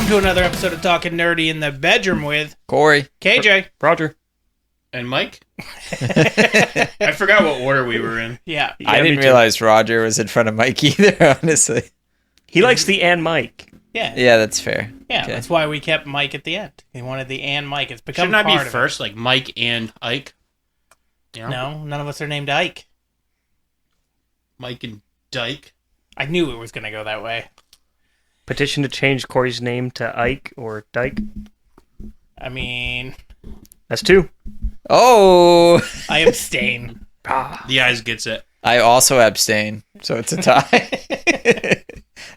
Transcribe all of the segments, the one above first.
Welcome to another episode of Talking Nerdy in the Bedroom with Corey, KJ, Roger, and Mike. I forgot what order we were in. Yeah. I didn't realize Roger was in front of Mike either, honestly. He likes the and Mike. Yeah. Yeah, that's fair. Yeah, Okay. that's why we kept Mike at the end. He wanted the and Mike. It's become Shouldn't I part be of first, like Mike and Ike? You it. know? No, none of us are named Ike. Mike and Dyke. I knew it was going to go that way. Petition to change Corey's name to Ike or Dyke. I mean, That's two. Oh! I abstain. The eyes gets it. I also abstain, so it's a tie.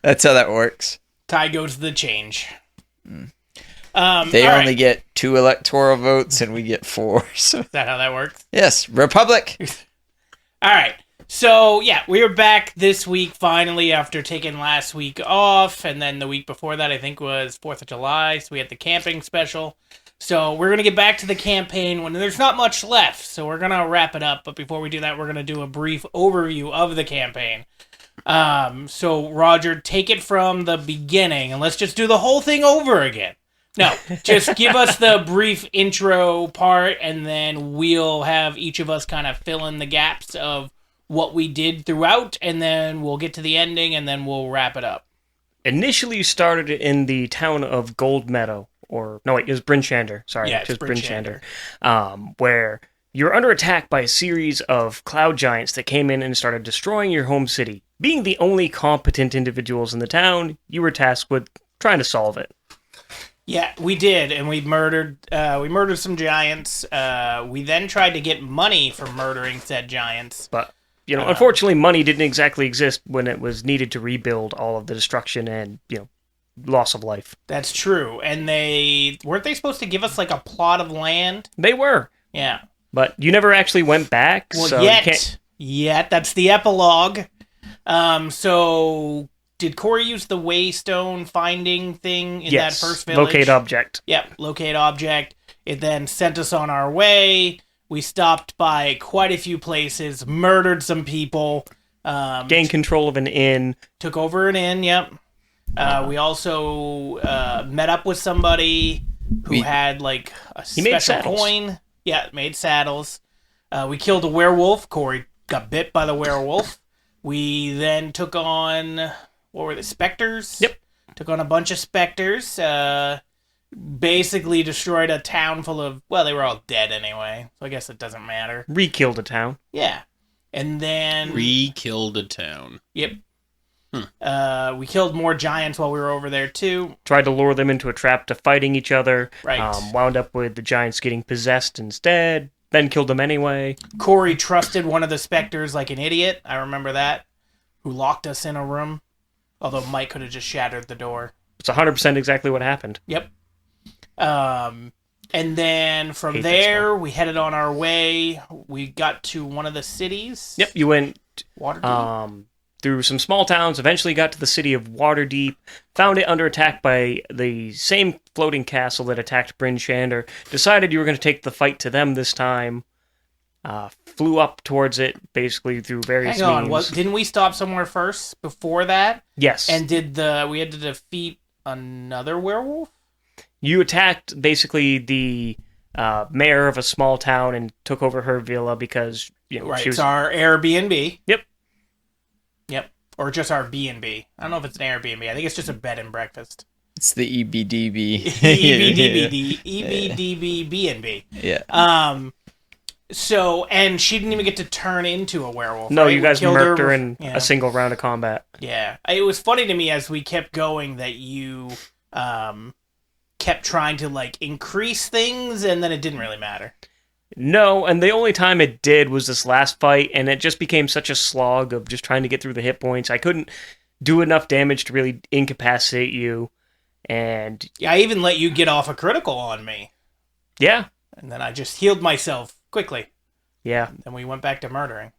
That's how that works. Tie goes to the change. They all only right. get 2 electoral votes, and we get 4. So Is that how that works? yes, Republic. All right. So, yeah, we are back this week finally after taking last week off. And then the week before that, I think, was 4th of July. So we had the camping special. So we're going to get back to the campaign when there's not much left. So we're going to wrap it up. But before we do that, we're going to do a brief overview of the campaign. So, Roger, take it from the beginning. And let's just do the whole thing over again. No, just give us the brief intro part. And then we'll have each of us kind of fill in the gaps of what we did throughout, and then we'll get to the ending, and then we'll wrap it up. Initially, you started in the town of Gold Meadow, it was Bryn Shander. Sorry, Yeah, it was it's Bryn Bryn Shander. Where you're under attack by a series of cloud giants that came in and started destroying your home city. Being the only competent individuals in the town, you were tasked with trying to solve it. Yeah, we did, and we murdered some giants. We then tried to get money for murdering said giants. But unfortunately, money didn't exactly exist when it was needed to rebuild all of the destruction and, loss of life. That's true, and weren't they supposed to give us, like, a plot of land? They were, Yeah. but you never actually went back. Well, so you can't... yet, that's the epilogue. So... Did Corey use the Waystone finding thing in that first village? Locate object. Yep, locate object. It then sent us on our way. We stopped by quite a few places, murdered some people. Gained control of an inn. Took over an inn, yep. We also met up with somebody who had, like, a special coin. Yeah, made saddles. We killed a werewolf. Corey got bit by the werewolf. We then took on... What were the specters? Yep. Took on a bunch of specters. Basically destroyed a town full of... Well, they were all dead anyway, so I guess it doesn't matter. Re-killed a town. Yeah. And then... Re-killed a town. Yep. We killed more giants while we were over there, too. Tried to lure them into a trap to fighting each other. Right. Wound up with the giants getting possessed instead. Then killed them anyway. Corey trusted one of the specters like an idiot. I remember that. Who locked us in a room. Although Mike could have just shattered the door. It's 100% exactly what happened. Yep. And then from there, we headed on our way. We got to one of the cities. Yep, you went Waterdeep. through some small towns, eventually got to the city of Waterdeep, found it under attack by the same floating castle that attacked Bryn Shander, decided you were going to take the fight to them this time, flew up towards it, basically through various means. Didn't we stop somewhere first before that? Yes. And we had to defeat another werewolf? You attacked basically the mayor of a small town and took over her villa because Right, she was... it's our Airbnb. Yep. Or just our B&B. I don't know if it's an Airbnb. I think it's just a bed and breakfast. It's the EBDB. EBDB B&B. Yeah. So, and she didn't even get to turn into a werewolf. No, right? you guys murked her in yeah. a single round of combat. Yeah. It was funny to me as we kept going that you kept trying to, like, increase things, and then it didn't really matter. No, and the only time it did was this last fight, and it just became such a slog of just trying to get through the hit points. I couldn't do enough damage to really incapacitate you, and... Yeah, I even let you get off a critical on me. Yeah. And then I just healed myself quickly. Yeah. Then we went back to murdering.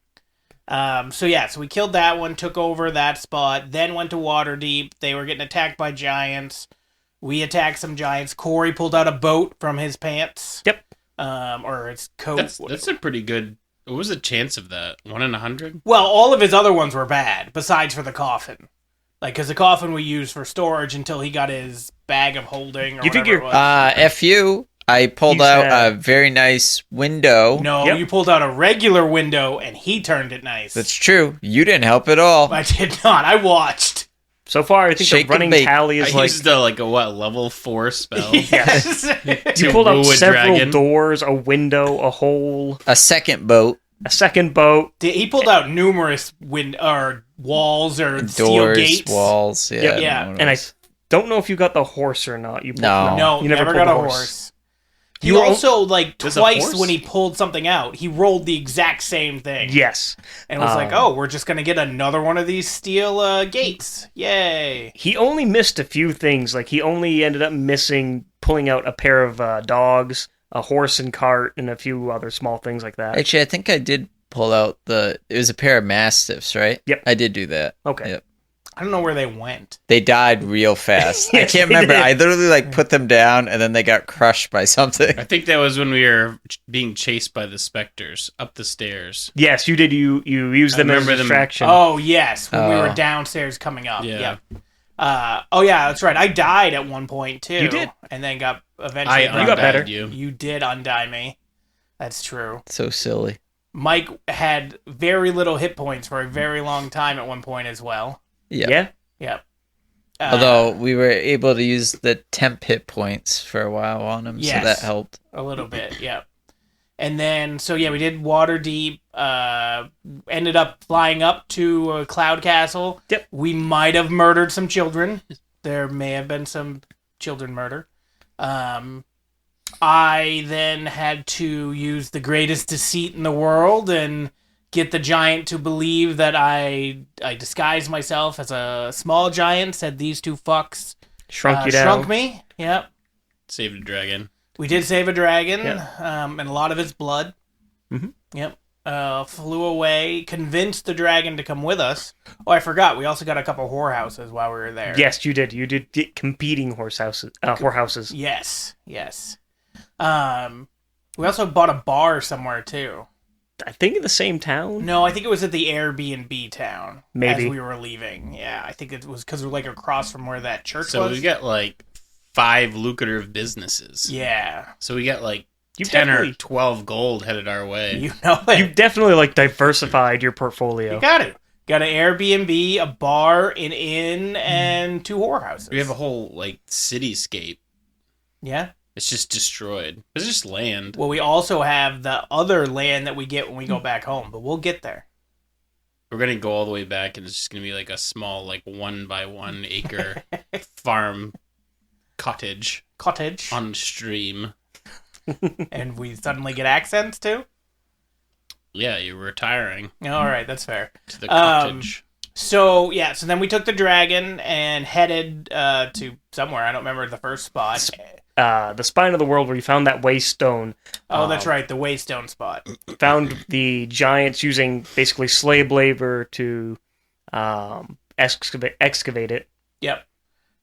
So we killed that one, took over that spot, then went to Waterdeep. They were getting attacked by giants. We attacked some giants. Corey pulled out a boat from his pants. Yep. Or his coat. That's a pretty good... What was the chance of that? 1 in 100? Well, all of his other ones were bad, besides for the coffin. Like, because the coffin we used for storage until he got his bag of holding or You whatever figure- it was. F you. I pulled You out said- a very nice window. No, Yep. you pulled out a regular window and he turned it nice. That's true. You didn't help at all. I did not. I watched. So far, I think Shake the running and bake. tally I is like used a level 4 spell. yes. to You pulled woo out a several dragon. doors, a window, a hole, A second boat, a second boat. He pulled out numerous walls or steel doors, gates. walls. Yeah. Yeah, don't know what And it I is. don't know if you got the horse or not. You No. No, you never pulled got the a horse. He You were also, like, There's a twice horse? when he pulled something out, he rolled the exact same thing. Yes. And was like, oh, we're just going to get another one of these steel gates. Yay. He only missed a few things. Like, he only ended up pulling out a pair of dogs, a horse and cart, and a few other small things like that. Actually, I think I did pull out it was a pair of mastiffs, right? Yep. I did do that. Okay. Yep. I don't know where they went. They died real fast. Yes, I can't they remember. did. I literally put them down and then they got crushed by something. I think that was when we were being chased by the specters up the stairs. Yes, you did. You used them as a remember them- distraction. Oh, yes, when we Oh. were downstairs coming up. Yeah. Oh, yeah, that's right. I died at one point, too. You did. And then got eventually... I You got better. undied you. You did undie me. That's true. So silly. Mike had very little hit points for a very long time at one point as well. Yeah. Yeah. Yep. Although we were able to use the temp hit points for a while on him, Yes. so that helped. A little bit, yep. And then, so yeah, we did Waterdeep. Ended up flying up to Cloud Castle. Yep. We might have murdered some children. There may have been some children murder. I then had to use the greatest deceit in the world and get the giant to believe that I disguised myself as a small giant, said these two fucks Shrunk you down. shrunk me. Yep. Saved a dragon. We did save a dragon, Yeah. and a lot of its blood. Mhm. Yep. Flew away, convinced the dragon to come with us. Oh, I forgot. We also got a couple whorehouses while we were there. Yes, you did. You did get competing whorehouses. Yes. Yes. We also bought a bar somewhere too. I think in the same town. No, I think it was at the Airbnb town. Maybe. as we were leaving. Yeah, I think it was because we're like across from where that church So was. we got like 5 lucrative businesses. Yeah, So we got like You 10 or definitely- 12 gold headed our way. you know it. You definitely like diversified your portfolio. You got it. Got an Airbnb, a bar, an inn, and 2 whorehouses. We have a whole like cityscape. Yeah. It's just destroyed. It's just land. Well, we also have the other land that we get when we go back home, but we'll get there. We're gonna go all the way back, and it's just gonna be like a small, like 1 by 1 acre farm cottage Cottage. on stream. And we suddenly get accents too? Yeah, you're retiring All right, that's fair. to the cottage. So, yeah, so then we took the dragon and headed to somewhere. I don't remember the first spot. The spine of the world where you found that waste stone. Oh, that's right, the Waystone spot. Found the giants using basically slave labor to excavate it. Yep.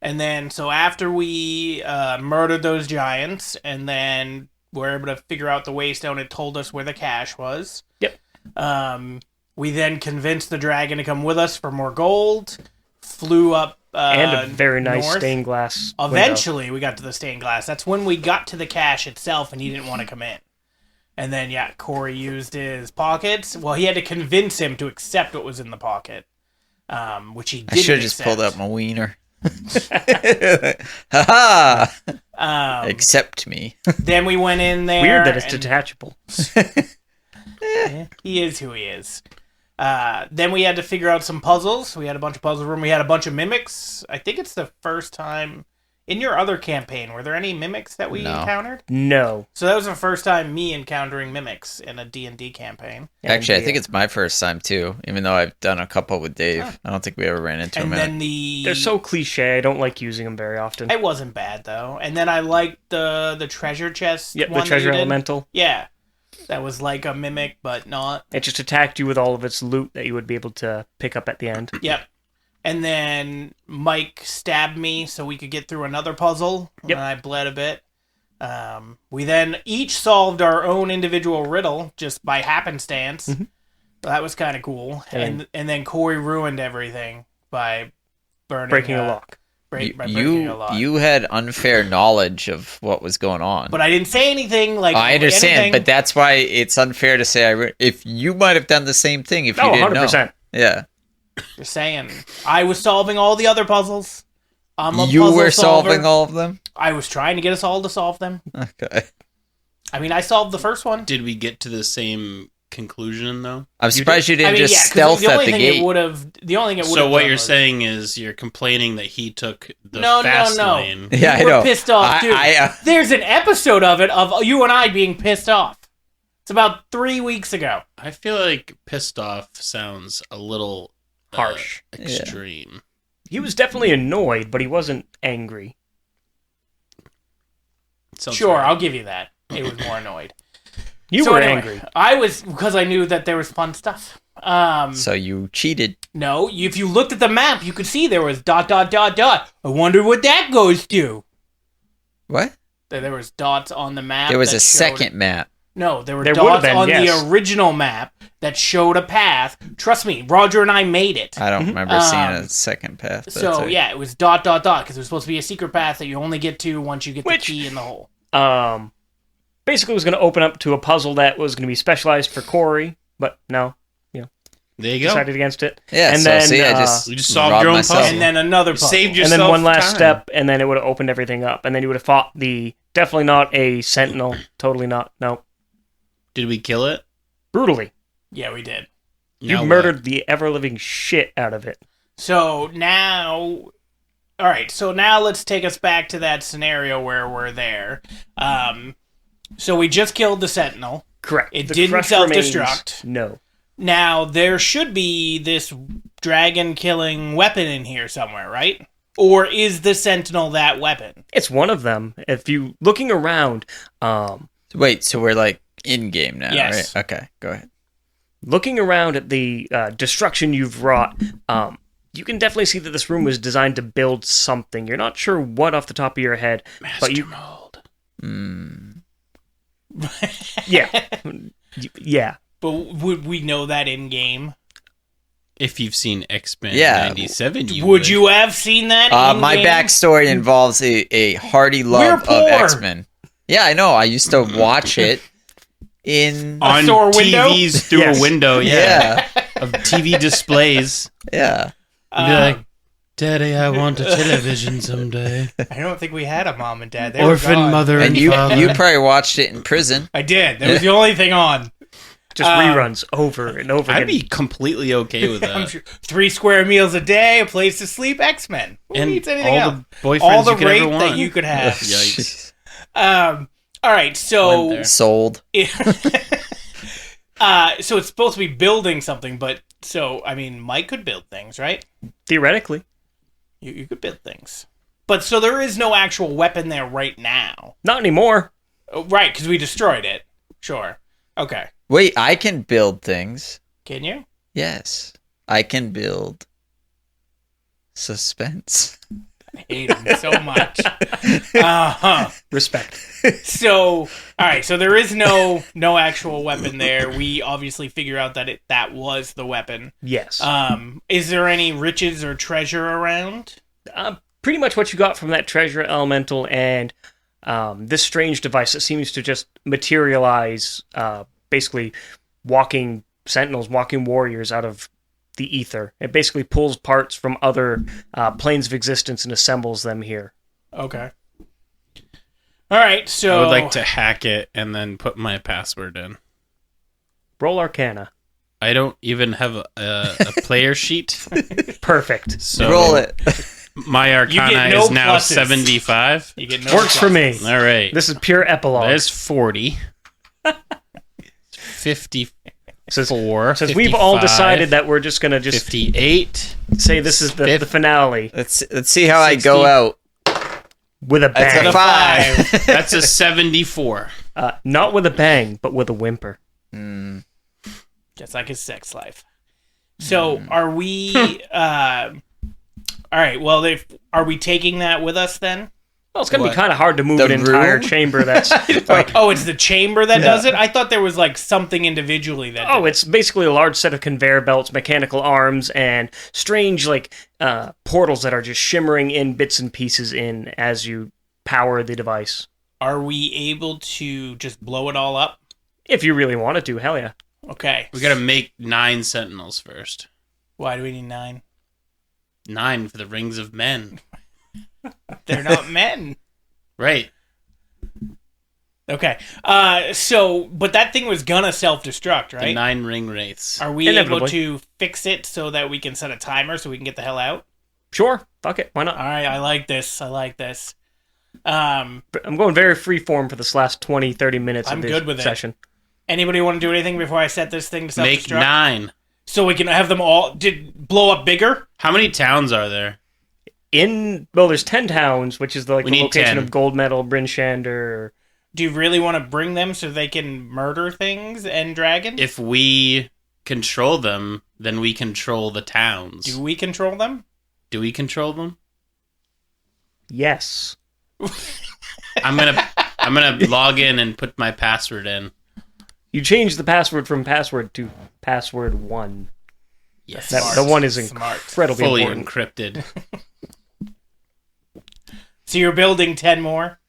And then, so after we murdered those giants, and then were able to figure out the Waystone, it told us where the cache was. Yep. We then convinced the dragon to come with us for more gold. Flew up And a very nice north. stained glass window. Eventually, we got to the stained glass. That's when we got to the cache itself, and he didn't want to come in. And then, yeah, Corey used his pockets. Well, he had to convince him to accept what was in the pocket, which he I didn't should have just pulled accept. up my wiener. Ha Accept me. Then we went in there. Weird that it's and- detachable. He is who he is. Then we had to figure out some puzzles. We had a bunch of puzzle room. We had a bunch of mimics. I think it's the first time in your other campaign. Were there any mimics that we No. encountered? No. So that was the first time me encountering mimics in a D&D campaign. Actually, I And, think it's my first time too, even though I've done a couple with Dave. Huh. I don't think we ever ran into And him. then the they're so cliche. I don't like using them very often. it wasn't bad though. And then I liked the treasure chest. Yep, one the that treasure you did. elemental. Yeah, that was like a mimic, but not. It just attacked you with all of its loot that you would be able to pick up at the end. Yep. And then Mike stabbed me so we could get through another puzzle. Yep. And I bled a bit. We then each solved our own individual riddle just by happenstance. Mhm. That was kind of cool. And And then Corey ruined everything by breaking a lock. By breaking a lock. You had unfair knowledge of what was going on. But I didn't say anything. Like I understand, anything. but that's why it's unfair to say if you might have done the same thing if you didn't 100%. know. Yeah. You're saying I was solving all the other puzzles. I'm a You puzzle were solver. solving all of them? I was trying to get us all to solve them. Okay. I mean, I solved the first one. Did we get to the same conclusion though? I'm surprised you didn't just 'cause stealth the at only the thing gate. It would have. The only thing it would. So what you're saying is you're complaining that he took the fast No. lane. Yeah, I You were know. pissed off, dude. There's an episode of it of you and I being pissed off. It's about 3 weeks ago. I feel like pissed off sounds a little Harsh. extreme. He was definitely annoyed, but he wasn't angry. Sounds Sure, right. I'll give you that. It was more annoyed. You So were anyway, angry. I was because I knew that there was fun stuff. So you cheated. No, if you looked at the map, you could see there was ... I wonder what that goes to. What? There was dots on the map. There was that a showed- second map. No, there were There would've dots been, on yes. the original map that showed a path. Trust me, Roger and I made it. I don't remember seeing a second path. But So yeah, it was ... because it was supposed to be a secret path that you only get to once you get the key in the hole. Basically, it was going to open up to a puzzle that was going to be specialized for Corey, but no, There you go. decided against it. Yeah, and so then see, I just You just solved robbed your own myself. puzzle. And then another puzzle. Saved and yourself then one last time. step, and then it would have opened everything up, and then you would have fought the definitely not a sentinel, totally not. No, Did we kill it? brutally. Yeah, we did. You Now murdered the ever living shit out of it. So now, all right. So now let's take us back to that scenario where we're there. So we just killed the Sentinel. Correct. It The didn't crush self-destruct. remains- No. Now there should be this dragon-killing weapon in here somewhere, right? Or is the Sentinel that weapon? It's one of them. If you looking around, Wait, so we're like in game now, Yes. right? Okay, go ahead. looking around at the destruction you've wrought, you can definitely see that this room was designed to build something. You're not sure what off the top of your head, but you mold. yeah. But would we know that in game? If you've seen X-Men Yeah. 97, you Would you have seen that? in My game? backstory involves a hearty love We're of poor. X-Men. Yeah, I know. I used to watch it in... on store window? TVs through Yes. a window, Yeah, of TV displays. yeah. You'd be like, Daddy, I want a television someday. I don't think we had a mom and dad. They Orphan were gone. mother and, And you father. you probably watched it in prison. I did. That was the only thing on. Just reruns over and over I'd again. be completely okay with I'm that. sure 3 square meals a day, a place to sleep, X-Men. Who And needs anything all else? the boyfriends All the you could rape ever want. that you could have. Yikes. All right, so Went Sold. so it's supposed to be building something, but so I mean, Mike could build things, right? Theoretically. You could build things, but so there is no actual weapon there right now, Not anymore. oh, right? Because we destroyed it. Sure. Okay. Wait, I can build things. Can you? Yes. I can build suspense. I hate him so much. Uh-huh. Respect. So, all right. So there is no actual weapon there. We obviously figure out that that was the weapon. Yes. Is there any riches or treasure around? Pretty much what you got from that treasure elemental and this strange device that seems to just materialize basically walking sentinels, walking warriors out of the ether. It basically pulls parts from other planes of existence and assembles them here. Okay. All right. So I would like to hack it and then put my password in. Roll Arcana. I don't even have a player sheet, Perfect. so Roll it. my Arcana no is now pluses. 75. You get no Works for me. All right, This is pure epilogue. there's 40. 54. Since we've all 55, decided that we're just gonna 58. say this is the finale Let's see how I 60. go out. with a That's bang. a 5. That's a 74. Not with a bang, but with a whimper. Just like his sex life. So are we? All right. Well, are we taking that with us then? Well, it's going to be What? kind of hard to move The an entire room? chamber that's like... Oh, it's the chamber that does it? I thought there was like something individually that Oh, did it. it's basically a large set of conveyor belts, mechanical arms, and strange like portals that are just shimmering in bits and pieces in as you power the device. Are we able to just blow it all up? If you really wanted to, hell yeah. Okay. We gotta make 9 sentinels first. Why do we need 9? 9 for the rings of men. They're not men. Right. Okay. But that thing was gonna self-destruct, The right? 9 ring wraiths. Are we able Inevitably. to fix it so that we can set a timer so we can get the hell out? Sure, fuck it, why not? All right, I like this. But I'm going very freeform for this last 20, 30 minutes I'm of this good with it. session. Anybody want to do anything before I set this thing to Make self-destruct? 9. So we can have them all blow up bigger? How many towns are there? There's 10 towns, which is the We the need location 10. of Gold Medal, Bryn Shander. Do you really want to bring them so they can murder things and dragons? If we control them, then we control the towns. Do we control them? Do we control them? Yes. I'm gonna log in and put my password in. You change the password from password to password 1. Yes. The one is Smart. incredibly Fully important. encrypted. So you're building 10 more?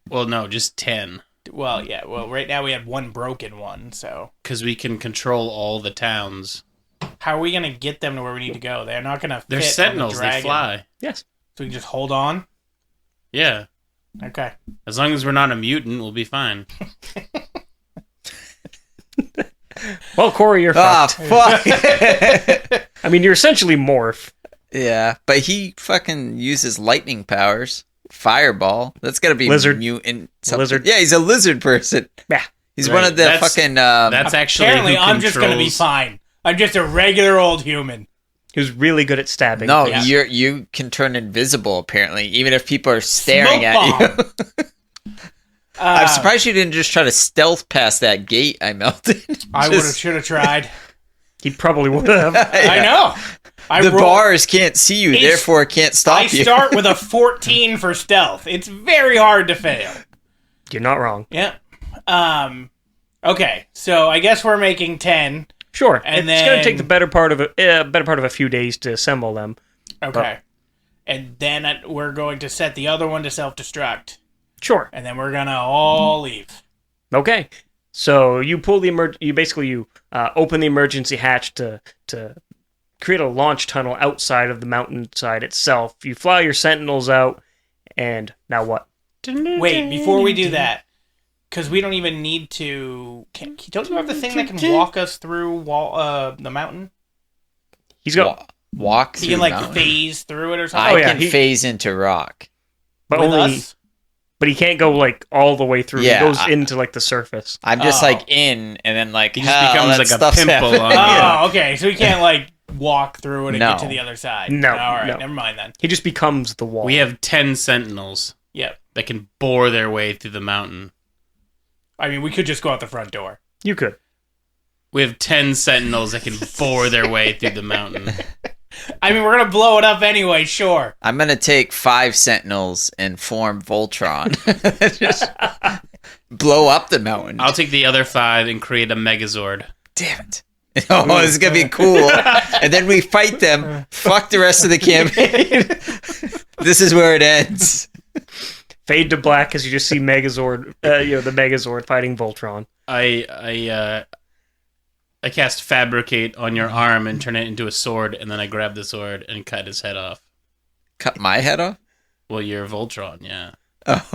Well, no, just 10. Well, yeah. Well, right now we have one broken one, so... Because we can control all the towns. How are we going to get them to where we need to go? They're not going to fit They're on the sentinels. They dragon. fly. Yes. So we can just hold on? Yeah. Okay. As long as we're not a mutant, we'll be fine. Well, Corey, you're Ah, fucked. fuck. I mean, you're essentially Morph. Yeah, but he fucking uses lightning powers. Fireball. That's gotta be Lizard. mutant. something. Lizard. Yeah, he's a lizard person. Yeah. He's Right. one of the That's- fucking. That's actually Apparently, who I'm just going to be controls- fine. I'm just a regular old human. Who's really good at stabbing. no, Yeah. you can turn invisible. Apparently, even if people are staring Smoke at you. I'm Uh, surprised you didn't just try to stealth past that gate I melted. I Just- should have tried. He probably would have. I know. The bars can't see you, It's- therefore can't stop I you. start with a 14 for stealth. It's very hard to fail. You're not wrong. Yeah. Okay. So I guess we're making 10. Sure. And it's going then- to take the better part of a few days to assemble them. Okay. And then we're going to set the other one to self-destruct. Sure. And then we're going to all leave. Okay. So you pull the you open the emergency hatch to create a launch tunnel outside of the mountainside itself. You fly your sentinels out, and now what? Wait, before we do that, because we don't even need to... don't you have the thing that can walk us through the mountain? He's got, Walk You through can, like, mountain. phase through it or something? I Oh, yeah, can he- phase into rock. but With only, us? but he can't go like all the way through. Yeah, he goes I- into like the surface. I'm just Oh. like in, and then like He just hell, becomes that like a stuff's pimple happening. on- Oh, okay. So we can't, like, walk through it and No. get to the other side. No, All right, no. never mind then. He just becomes the wall. We have 10 sentinels Yep. that can bore their way through the mountain. I mean, we could just go out the front door. You could. We have 10 sentinels that can bore their way through the mountain. I mean, we're going to blow it up anyway, sure. I'm gonna take 5 sentinels and form Voltron. Just blow up the mountain. I'll take the other 5 and create a Megazord. Damn it. Oh, this is gonna be cool. And then we fight them. Fuck the rest of the campaign. This is where it ends. Fade to black as you just see Megazord, the Megazord fighting Voltron. I cast Fabricate on your arm and turn it into a sword, and then I grab the sword and cut his head off. Cut my head off? Well, you're Voltron, yeah. Oh.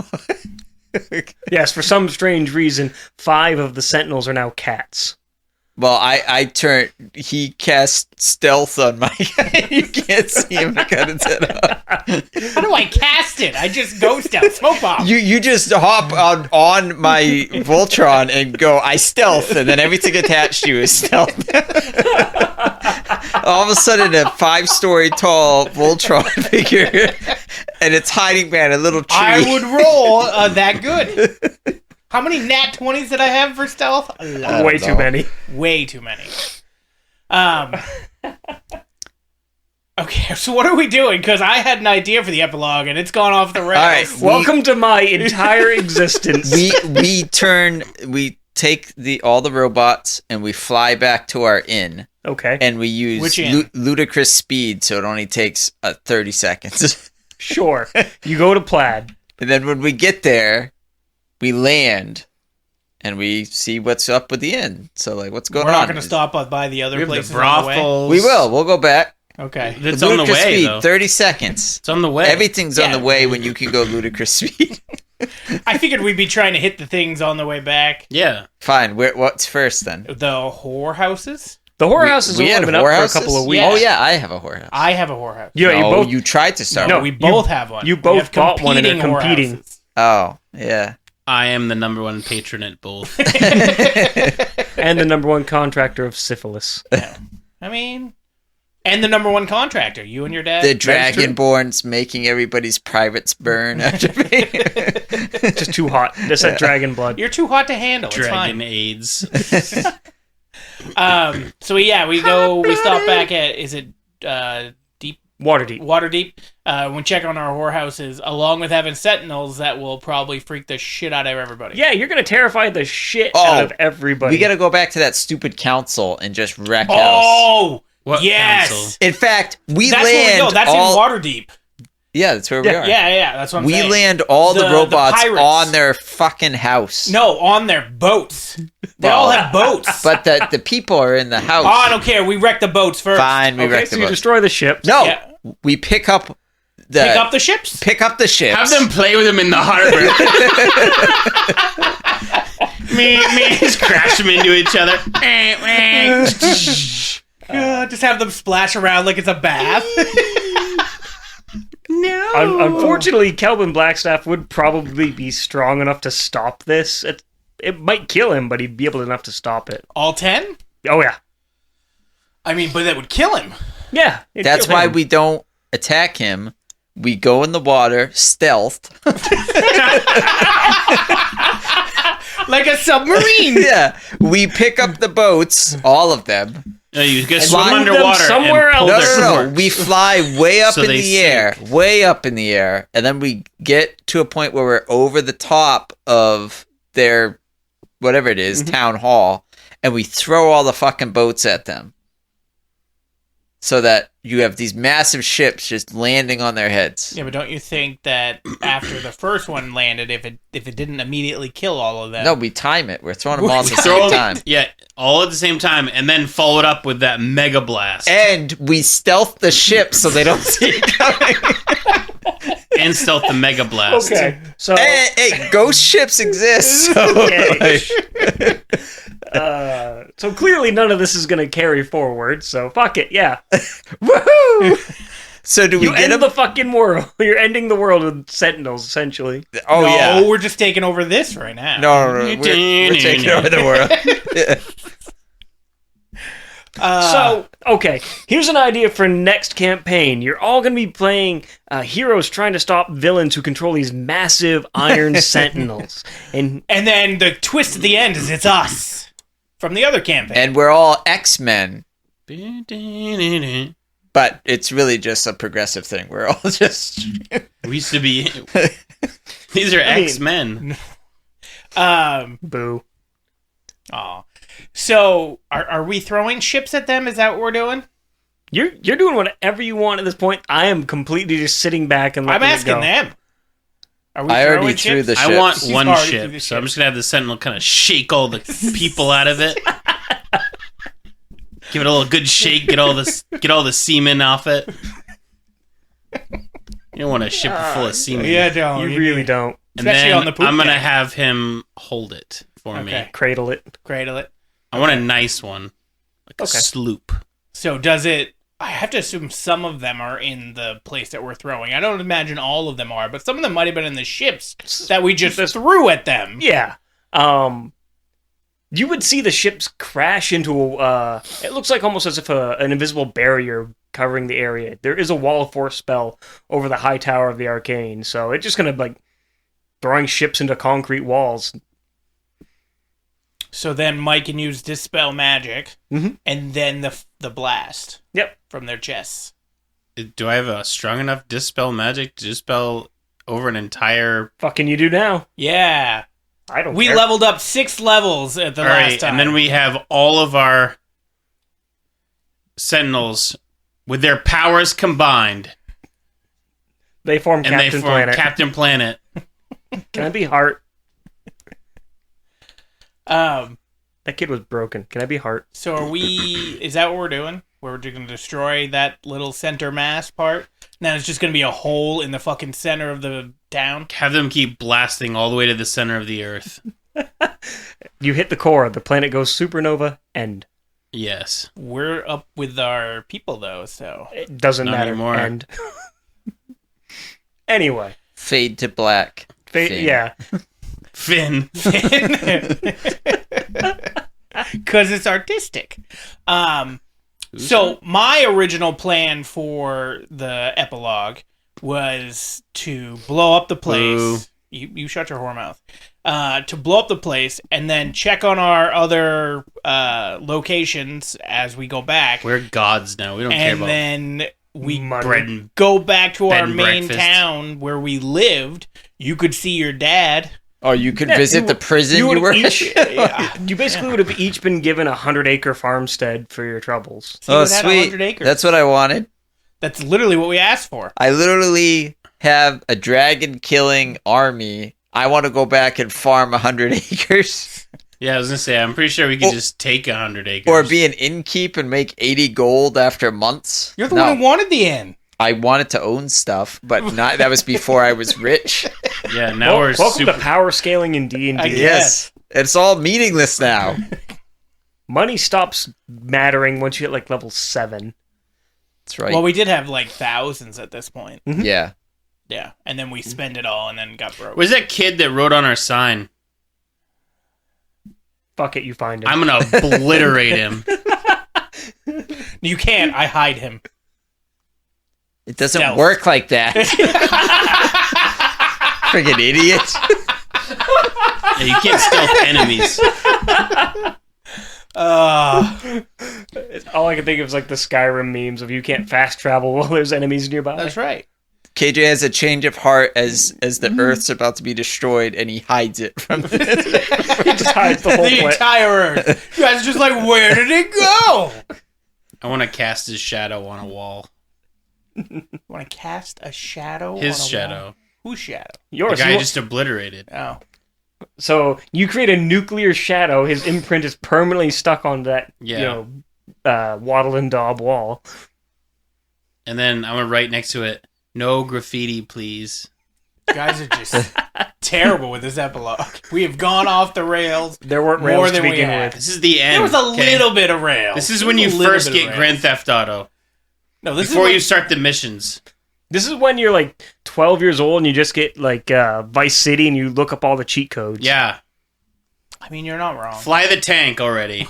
Yes, for some strange reason, 5 of the Sentinels are now cats. Well, he cast stealth on my guy. You can't see him cut his head off. How do I cast it? I just ghost out. Smoke bomb. You just hop on my Voltron and go, I stealth, and then everything attached to you is stealth. All of a sudden, a 5-story tall Voltron figure, and it's hiding behind a little tree. I would roll that good. How many nat 20s did I have for stealth? A lot. Way too know. many. Way too many. Okay, so what are we doing? Because I had an idea for the epilogue, and it's gone off the rails. All right. Welcome to my entire existence. We take all the robots and we fly back to our inn. Okay. And we use Which inn? ludicrous speed, so it only takes 30 seconds. Sure. You go to Plaid. And then when we get there, we land. And we see what's up with the inn. So, like, what's going We're on? not going to stop by the other We have places the on the way? brothels. We will. We'll go back. Okay. It's on the Ludicrous way, speed, though. 30 seconds. It's on the way. Everything's on Yeah. the way when you can go ludicrous speed. I figured we'd be trying to hit the things on the way back. Yeah. Fine. What's first, then? The whorehouses? The whorehouse has only had been up for a whorehouses? couple of weeks. Yeah. Oh, yeah, I have a whorehouse. I have a whorehouse. Yeah, No, you both. tried to start No, one. we both have one. you We both have bought one and they're competing competing. whorehouses. Oh, yeah. I am the number one patron at both. And the number one contractor of syphilis. I mean, and the number one contractor, you and your dad. The Dragonborn's making everybody's privates burn after me. Just too hot. Just that dragon blood. You're too hot to handle. It's Dragon fine. AIDS. So yeah, we stop back at, is it Waterdeep. Waterdeep? We check on our whorehouses, along with having sentinels that will probably freak the shit out of everybody. Yeah, you're going to terrify the shit Oh, out of everybody. We gotta go back to that stupid council and just wreck house. Oh, What yes. council? In fact, we That's land where we go. That's all... in Waterdeep. Yeah, that's where we are. Yeah, that's what I'm We saying. land all the The robots pirates. on their fucking house. No, on their boats. They Well, all have boats. But the people are in the house. Oh, I don't care. We wreck the boats first. Fine, we Okay, wreck so the you boat. destroy the ships. No, Yeah. we pick up the Pick up the ships. ships. Have them play with him in the harbor. me, just crash them into each other. Just have them splash around like it's a bath. No. Unfortunately, Kelvin Blackstaff would probably be strong enough to stop this. It might kill him, but he'd be able enough to stop it. All 10? Oh, yeah. I mean, but that would kill him. Yeah. it'd That's kill why him. we don't attack him. We go in the water, stealth. Like a submarine. Yeah, we pick up the boats, all of them. No, you just Fly swim them underwater somewhere and pull else. their No. corks. We fly way up So in they the air, way up in the air, and then we get to a point where we're over the top of their, whatever it is, town hall, and we throw all the fucking boats at them. So that you have these massive ships just landing on their heads. Yeah, but don't you think that after the first one landed, if it didn't immediately kill all of them? No, we time it. We're throwing them all at the Throw same 'em- time. Yeah, all at the same time, and then follow it up with that mega blast. And we stealth the ship so they don't see it coming. And stealth the mega blast. Okay. So, Hey, ghost ships exist. So, Okay. like, so clearly none of this is going to carry forward. So, fuck it. Yeah. woohoo! So do we You get end them? the fucking world. You're ending the world with sentinels, essentially. Oh no, yeah. we're just taking over this right now. No, we're taking over the world. Yeah. So, okay, here's an idea for next campaign. You're all going to be playing heroes trying to stop villains who control these massive iron sentinels. And And then the twist at the end is it's us from the other campaign. And we're all X-Men, We but it's really just a progressive thing. We're all just used to be. These are mean- X-Men. boo. Aw. So are we throwing ships at them? Is that what we're doing? You're doing whatever you want at this point. I am completely just sitting back and I'm letting asking it go. them. Are we I already throwing threw ships? the I ships. want She's one already through ship, the so I'm ship. just gonna have the Sentinel kind of shake all the people out of it. Give it a little good shake, get all the semen off it. You don't want a ship full of semen. Yeah, don't. You really don't. And Especially then on the poop I'm gonna deck. have him hold it for me. Okay. Cradle it. Cradle it. I want a nice one, like a Okay. sloop. So does it... I have to assume some of them are in the place that we're throwing. I don't imagine all of them are, but some of them might have been in the ships that we just threw at them. Yeah. You would see the ships crash into it looks like almost as if an invisible barrier covering the area. There is a wall of force spell over the high tower of the arcane, so it's just gonna like throwing ships into concrete walls. So then Mike can use Dispel Magic, Mhm. and then the blast Yep. from their chests. Do I have a strong enough dispel magic to dispel over an entire... Fucking you do now. Yeah. I don't We care. leveled up 6 levels at the All last right, time. and then we have all of our sentinels with their powers combined, They form and Captain they form Planet. Captain Planet. Can I be Heart? Um, That kid was broken. Can I be Heart? so are we... Is that what we're doing? Where we're going to destroy that little center mass part? Now it's just going to be a hole in the fucking center of the town? Have them keep blasting all the way to the center of the Earth. You hit the core, the planet goes supernova, end. Yes. We're up with our people, though, so... It doesn't Not matter. anymore. End. Anyway. Fade to black. Finn. Yeah. Finn. Because it's artistic. So my original plan for the epilogue was to blow up the place. Boo. You shut your whore mouth. To blow up the place and then check on our other locations as we go back. We're gods now. We don't care And about then we Money. bread and... go back to Bed our and main breakfast. town where we lived. You could see your dad. Oh, you could Yeah, visit the prison you would were each, in? You basically would have each been given a 100-acre farmstead for your troubles. So you Oh, would have sweet. 100 acres. That's what I wanted. That's literally what we asked for. I literally have a dragon-killing army. I want to go back and farm 100 acres. Yeah, I was going to say, I'm pretty sure we could just take 100 acres. Or be an innkeep and make 80 gold after months. You're the No, one who wanted the inn. I wanted to own stuff, but not. That was before I was rich. Yeah, now we're Welcome super... to power scaling in D&D. I guess. Yes. It's all meaningless now. Money stops mattering once you hit like level 7. That's right. Well, we did have like thousands at this point. Yeah. Yeah. And then we spent it all and then got broke. Where's that kid that wrote on our sign? Fuck it, you find him. I'm going to obliterate him. You can't. I hide him. It doesn't Stealth. work like that. Friggin' idiot. Yeah, you can't stealth enemies. All I can think of is like the Skyrim memes of you can't fast travel while there's enemies nearby. That's right. KJ has a change of heart as the Earth's about to be destroyed, and he hides it from the... He just hides the whole The planet. entire Earth. You guys are just like, where did it go? I want to cast his shadow on a wall. Want to cast a shadow? His on a shadow. wall? Whose shadow? The Yours. guy just obliterated. Oh. So you create a nuclear shadow. His imprint is permanently stuck on that, Yeah. Waddle and Daub wall. And then I'm going to write next to it, no graffiti, please. You guys are just terrible with this epilogue. We have gone off the rails. There weren't More rails to than we begin had. with. This is the end. There was a okay? little bit of rails. This is There when was you a little first bit of get rails. Grand Theft Auto. No, this Before is you like, start the missions. This is when you're like 12 years old and you just get like Vice City and you look up all the cheat codes. Yeah. I mean, you're not wrong. Fly the tank already.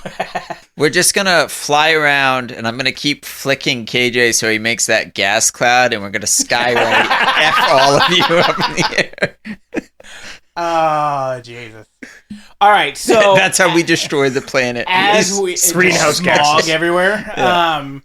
We're just gonna fly around, and I'm gonna keep flicking KJ so he makes that gas cloud, and we're gonna skywrite F all of you up in the air. Oh, Jesus. All right, so That's how we destroy the planet. as we greenhouse smog gases. everywhere. Yeah.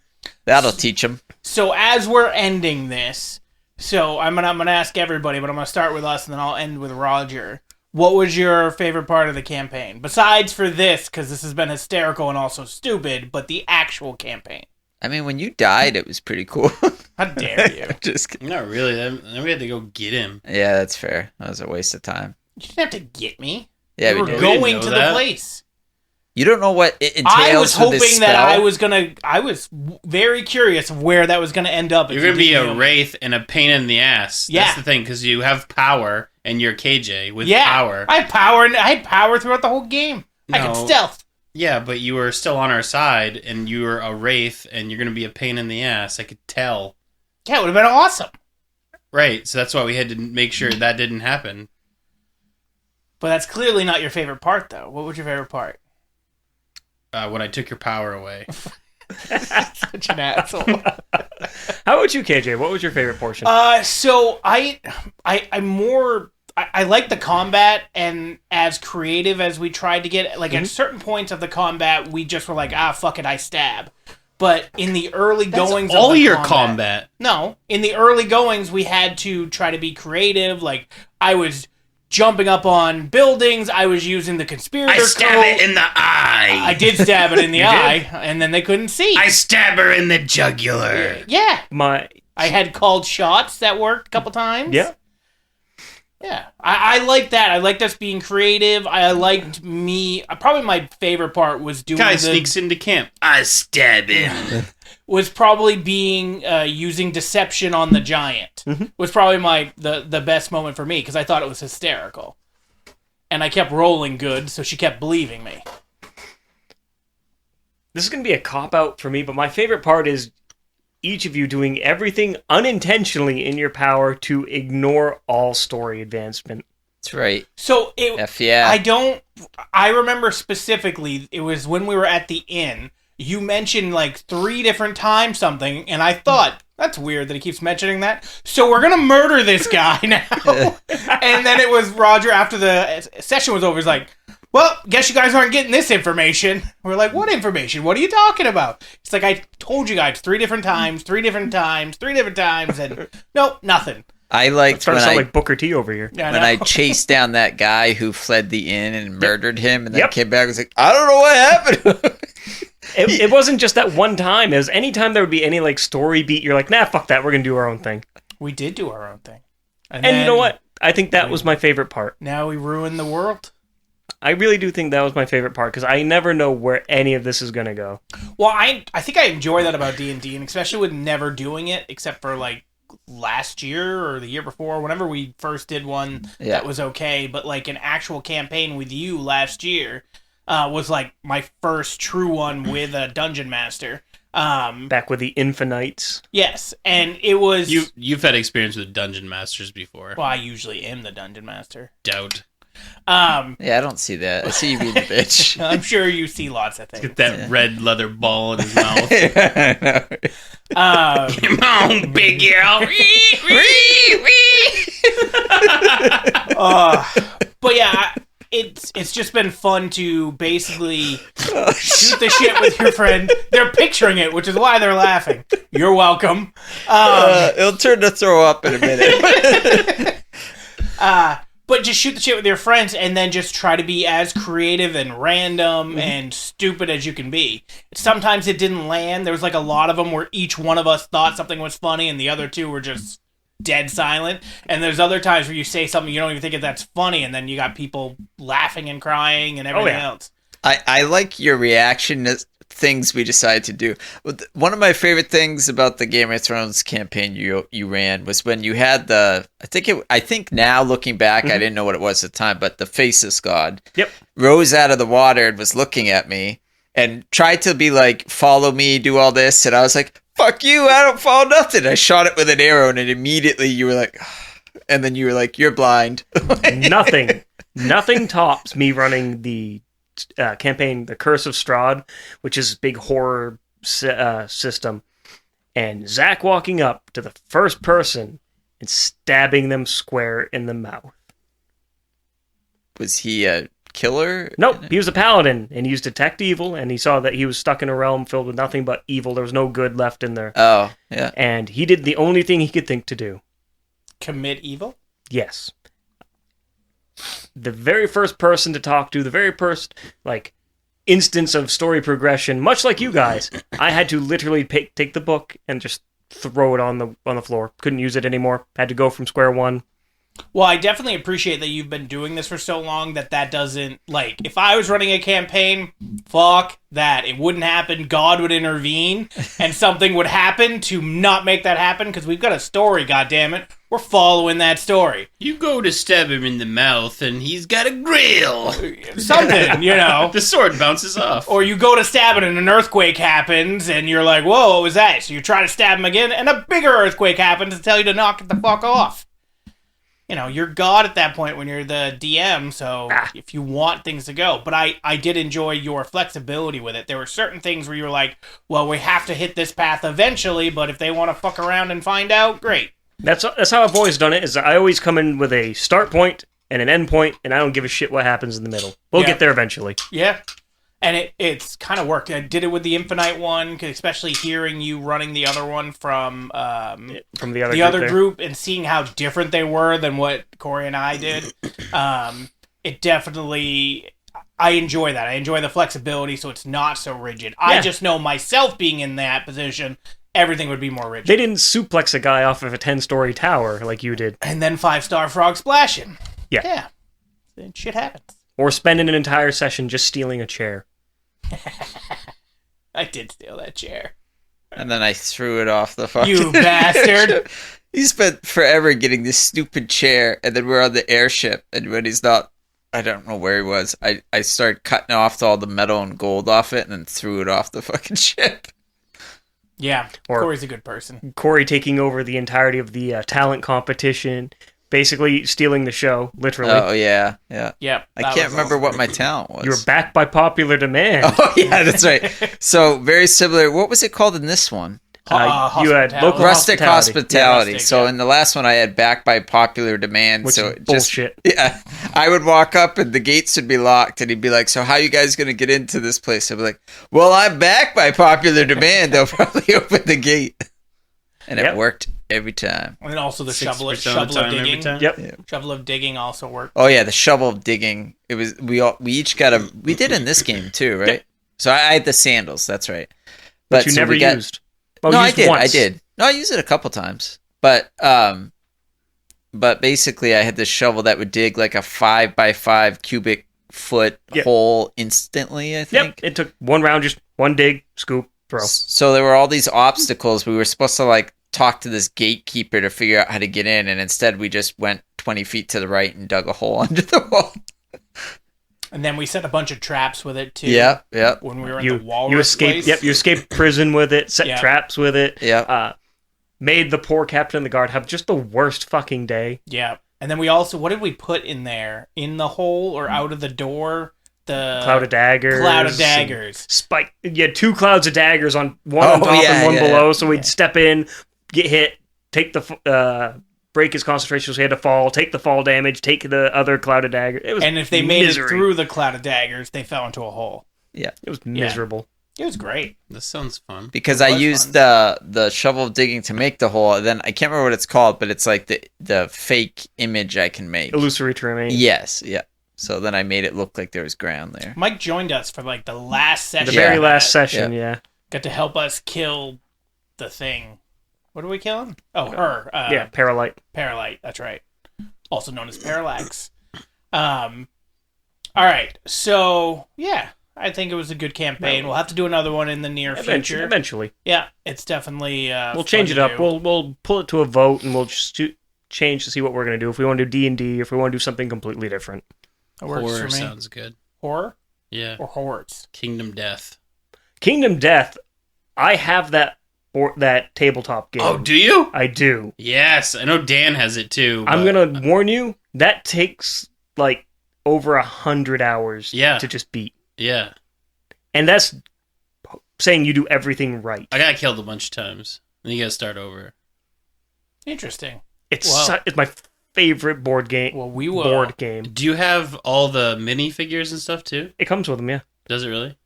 That'll teach him. So as we're ending this, so I'm gonna ask everybody, but I'm gonna start with us, and then I'll end with Roger. What was your favorite part of the campaign? Besides for this, because this has been hysterical and also stupid, but the actual campaign. I mean, when you died, it was pretty cool. How dare you? Just kidding. Not really. Then we had to go get him. Yeah, that's fair. That was a waste of time. You didn't have to get me. Yeah, we we were did. We didn't going know to that. the place. You don't know what it entails I was for this hoping that spell? I was very curious of where that was gonna end up. if You're going to you be didn't a know me. wraith and a pain in the ass. Yeah. That's the thing, because you have power, and you're KJ with Yeah, power. I had power. I had power throughout the whole game. I could No. stealth. Yeah, but you were still on our side, and you were a wraith, and you're going to be a pain in the ass. I could tell. Yeah, it would have been awesome. Right, so that's why we had to make sure that didn't happen. But that's clearly not your favorite part, though. What was your favorite part? When I took your power away. Such an asshole. How about you, KJ? What was your favorite portion? So I'm more. I like the combat, and as creative as we tried to get, like at certain points of the combat, we just were like, fuck it, I stab. But in the early goings all of the your combat. No, in the early goings, we had to try to be creative. Like, I was jumping up on buildings. I was using the conspirator I stab it in the eye. I did stab it in the eye, and then they couldn't see. I stab her in the jugular. Yeah. My I had called shots that worked a couple times. yeah. Yeah, I like that. I liked us being creative. I liked probably my favorite part was doing Guy sneaks into camp. I stab him. was probably being using deception on the giant. Was probably the best moment for me because I thought it was hysterical, and I kept rolling good, so she kept believing me. This is going to be a cop-out for me, but my favorite part is each of you doing everything unintentionally in your power to ignore all story advancement. That's right. So I remember specifically, it was when we were at the inn, you mentioned like 3 different times something, and I thought, that's weird that he keeps mentioning that. So we're going to murder this guy now. And then it was Roger, after the session was over, he's like, well, guess you guys aren't getting this information. We're like, what information? What are you talking about? It's like, I told you guys 3 different times, and nope, nothing. I liked Started to sound like Booker T over here. Yeah, when I chased down that guy who fled the inn and murdered him, and then came back and was like, I don't know what happened. It wasn't just that one time. It was any time there would be any like story beat, you're like, nah, fuck that. We're going to do our own thing. We did do our own thing. And you know what? I think that was my favorite part. Now we ruin the world. I really do think that was my favorite part because I never know where any of this is going to go. Well, I think I enjoy that about D&D, and especially with never doing it, except for like last year or the year before, whenever we first did one that was okay, but like an actual campaign with you last year was like my first true one with a dungeon master. Back with the Infinites. Yes, and it was... You've had experience with dungeon masters before. Well, I usually am the dungeon master. Doubt. Yeah, I don't see that. I see you being the bitch. I'm sure you see lots of things. Get that red leather ball in his mouth. Come on, big girl. But yeah, it's just been fun to basically shoot the shit with your friend. They're picturing it, which is why they're laughing. You're welcome. It'll turn to throw up in a minute. But just shoot the shit with your friends and then just try to be as creative and random and stupid as you can be. Sometimes it didn't land. There was like a lot of them where each one of us thought something was funny and the other 2 were just dead silent. And there's other times where you say something you don't even think that's funny, and then you got people laughing and crying and everything else. I like your reaction to things we decided to do. One of my favorite things about the Game of Thrones campaign you ran was when you had I think now looking back, I didn't know what it was at the time, but the Faceless God rose out of the water and was looking at me and tried to be like, follow me, do all this, and I was like, fuck you, I don't follow nothing. I shot it with an arrow, and immediately you were like, and then you were like, you're blind. Nothing tops me running the campaign, The Curse of Strahd, which is a big horror system, and Zach walking up to the first person and stabbing them square in the mouth. Was he a killer? Nope, he was a paladin, and he used Detect Evil, and he saw that he was stuck in a realm filled with nothing but evil. There was no good left in there. Oh, yeah. And he did the only thing he could think to do. Commit evil? Yes. The very first person to talk to, the very first, instance of story progression, much like you guys, I had to literally take the book and just throw it on the floor. Couldn't use it anymore. Had to go from square one. Well, I definitely appreciate that you've been doing this for so long that doesn't, if I was running a campaign, fuck that. It wouldn't happen. God would intervene, and something would happen to not make that happen, because we've got a story, goddammit. We're following that story. You go to stab him in the mouth, and he's got a grill. Something, The sword bounces off. Or you go to stab it, and an earthquake happens, and you're like, whoa, what was that? So you try to stab him again, and a bigger earthquake happens to tell you to knock it the fuck off. You're God at that point when you're the DM, so if you want things to go. But I did enjoy your flexibility with it. There were certain things where you were like, well, we have to hit this path eventually, but if they want to fuck around and find out, great. That's how I've always done it, is I always come in with a start point and an end point, and I don't give a shit what happens in the middle. We'll get there eventually. Yeah. And it's kind of worked. I did it with the Infinite one, 'cause especially hearing you running the other one from the other group and seeing how different they were than what Corey and I did. It definitely, I enjoy that. I enjoy the flexibility, so it's not so rigid. Yeah. I just know myself being in that position, everything would be more rigid. They didn't suplex a guy off of a 10-story tower like you did. And then 5-star frog splashing. Yeah. Yeah. Then shit happens. Or spending an entire session just stealing a chair. I did steal that chair. And then I threw it off the fucking You bastard. He spent forever getting this stupid chair, and then we're on the airship, and when he's not, I don't know where he was, I started cutting off all the metal and gold off it, and then threw it off the fucking ship. Yeah, Or- Corey's a good person. Corey taking over the entirety of the talent competition, basically stealing the show, literally. Oh, yeah, yeah. Yep. I can't remember what my talent was. You were backed by popular demand. Oh, yeah, that's right. So, very similar. What was it called in this one? You had local Rustic hospitality. Yeah, rustic, so yeah. in the last one, I had backed by popular demand. Which so is it bullshit. Yeah, I would walk up and the gates would be locked, and he'd be like, "So how you guys gonna get into this place?" I'd be like, "Well, I'm backed by popular demand. They'll probably open the gate," and Yep. it worked every time. And then also the 6% shovel of the of time, every digging. time? Yep. Shovel of digging also worked. Oh yeah, the shovel of digging. It was we each got a. We did in this game too, right? Yep. So I had the sandals. That's right. But you so never we got- used. Oh, no, you I used did. once. I did. No, I used it a couple times. But basically, I had this shovel that would dig like a 5x5 cubic foot Yep. hole instantly. I Yep. think. It took one round, just one dig, scoop, throw. So there were all these obstacles. We were supposed to like talk to this gatekeeper to figure out how to get in, and instead we just went 20 feet to the right and dug a hole under the wall. And then we set a bunch of traps with it too. Yep. Yep. When we were in You the walrus you escaped. place. Yep. You escaped prison with it. Set Yeah. traps with it. Yep. Made the poor captain of the guard have just the worst fucking day. Yeah. And then we also, what did we put in there? In the hole or out of the door? The Cloud of daggers. Cloud of daggers. Spike. You had 2 clouds of daggers on one Oh, on top yeah, and one yeah, below. So we'd step in, get hit, take the break his concentration, so he had to fall. Take the fall damage. Take the other cloud of dagger. It was And if they made misery. it through the cloud of daggers, they fell into a hole. It was miserable. It was great. This sounds fun. Because It I was used fun. the shovel of digging to make the hole. And then I can't remember what it's called, but it's like the fake image I can make. Illusory terrain. Yes, yeah. So then I made it look like there was ground there. Mike joined us for like the last session. The Yeah. very of last that. session, yeah. Got to help us kill the thing. What are we killing? Oh, her. Yeah, Paralyte. Paralyte. That's right. Also known as Parallax. All right. So yeah, I think it was a good campaign. We'll have to do another one in the near future. Eventually. Yeah, it's definitely. We'll change fun it to up. do. We'll pull it to a vote, and we'll just change to see what we're going to do. If we want to do D&D, if we want to do something completely different. It works Horror for me. sounds good. Horror Yeah. or hordes. Kingdom Death. Kingdom Death, I have that tabletop game. Oh, do you? I do. Yes, I know Dan has it too. I'm but- going to warn you, that takes like over 100 hours Yeah. to just beat. Yeah, And that's saying you do everything right. I got killed a bunch of times. Then you gotta start over. Interesting. It's Wow. it's my favorite board game. Well, we will. Board game. Do you have all the minifigures and stuff too? It comes with them, yeah. Does it really?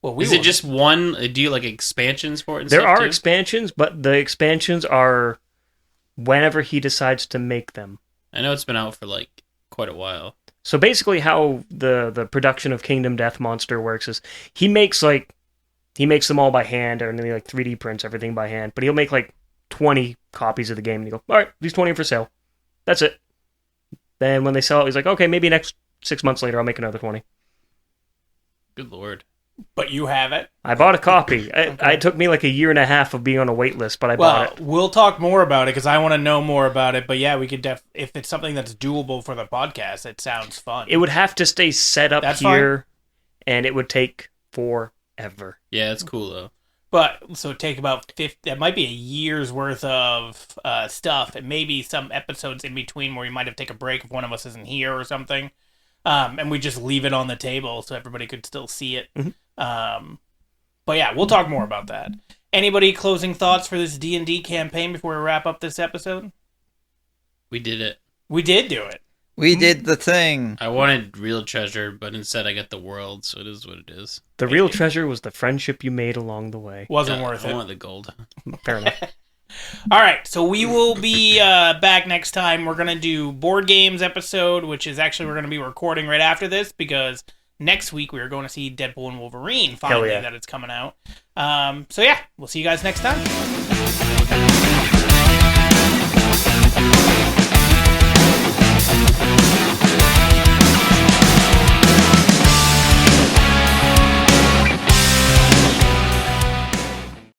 Well, we Is will. it just one? Do you like expansions for it? And There stuff are too? expansions, but the expansions are whenever he decides to make them. I know it's been out for like quite a while. So basically how the production of Kingdom Death Monster works is he makes them all by hand, and then he like 3D prints everything by hand, but he'll make like 20 copies of the game and you go, all right, these 20 are for sale. That's it. Then when they sell it, he's like, okay, maybe next 6 months later I'll make another 20. Good lord. But you have it. I bought a copy. It took me like a year and a half of being on a wait list, but I bought it. We'll talk more about it because I want to know more about it. But yeah, we could if it's something that's doable for the podcast, it sounds fun. It would have to stay set up That's here, and it would take forever. Yeah, it's cool though. But so take about 50. That might be a year's worth of stuff, and maybe some episodes in between where we might have to take a break if one of us isn't here or something, and we just leave it on the table so everybody could still see it. Mhm. But yeah, we'll talk more about that. Anybody closing thoughts for this D&D campaign before we wrap up this episode? We did it. We did do it. We did the thing. I wanted real treasure, but instead I got the world, so it is what it is. The real treasure was the friendship you made along the way. Wasn't Yeah, worth I it. want the gold. Fair enough. All right, so we will be back next time. We're going to do board games episode, which is actually we're going to be recording right after this because next week we are going to see Deadpool and Wolverine finally yeah. that it's coming out. So yeah, we'll see you guys next time.